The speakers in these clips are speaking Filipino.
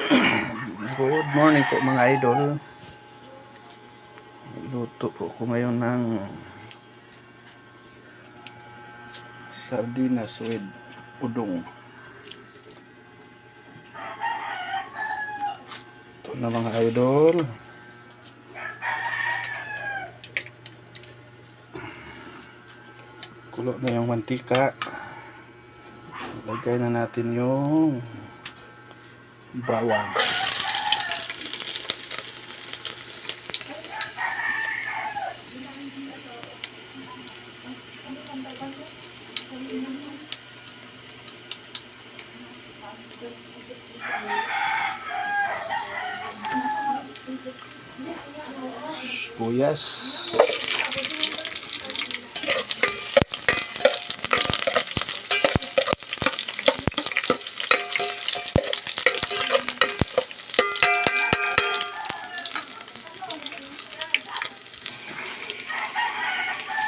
Good morning po mga idol. Luto po ko ngayon ng sardinas with udong. Ito na mga idol. Kulo na yung mantika. Lagay na natin yung bawang. Sibuyas.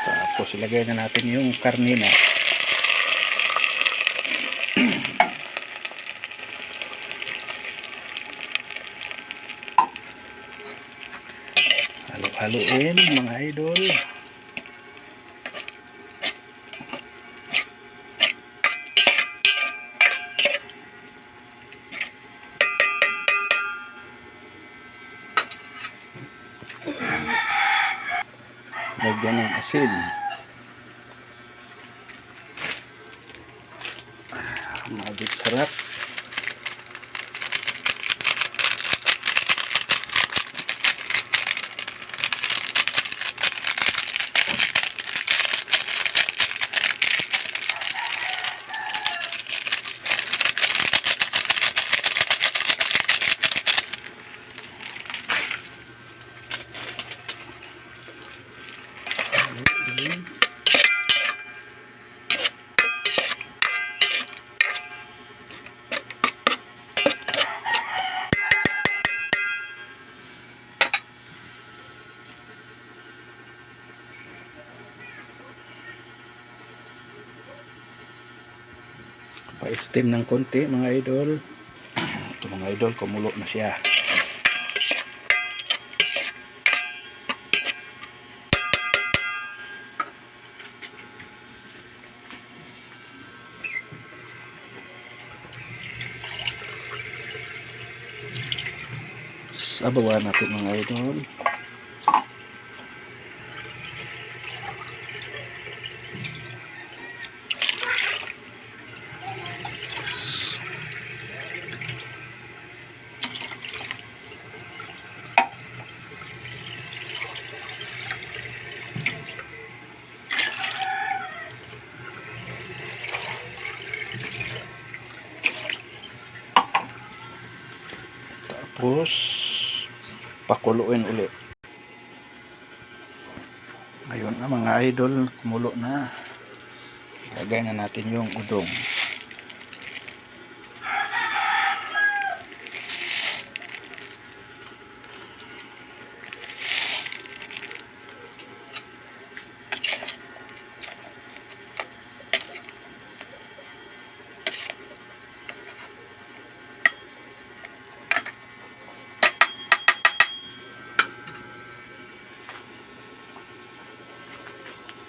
Tapos ilagay na natin yung karne na. Halo-haloin mga idol. Lagyan ng asin. Magic sarap. Pa-steam ng konti mga idol. Ito mga idol, kumulo na siya. Sabawan natin mga idol. Tapos pakuluin ulit. Ngayon na mga idol, kumulo na. Lagay na natin yung udong.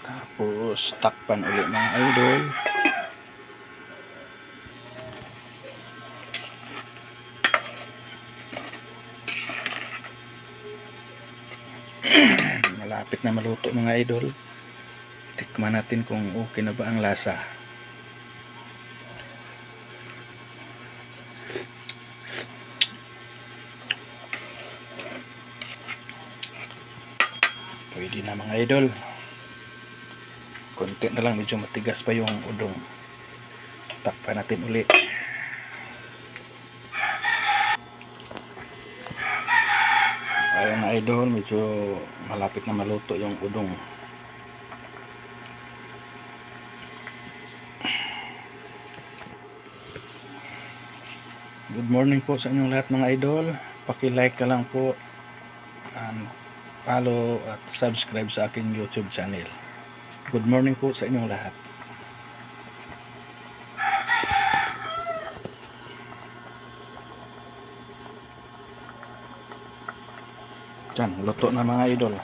Tapos takpan ulit mga idol. Malapit na maluto mga idol. Tikman natin kung okay na ba ang lasa. Pwede na mga idol. Konti na lang, medyo matigas pa yung udong. Takpan natin ulit. Ayan na idol, medyo malapit na maluto yung udong. Good morning po sa inyong lahat mga idol. Paki-like ka lang po and follow at subscribe sa aking YouTube channel. Good morning po sa inyong lahat. Diyan, luto na mga idol.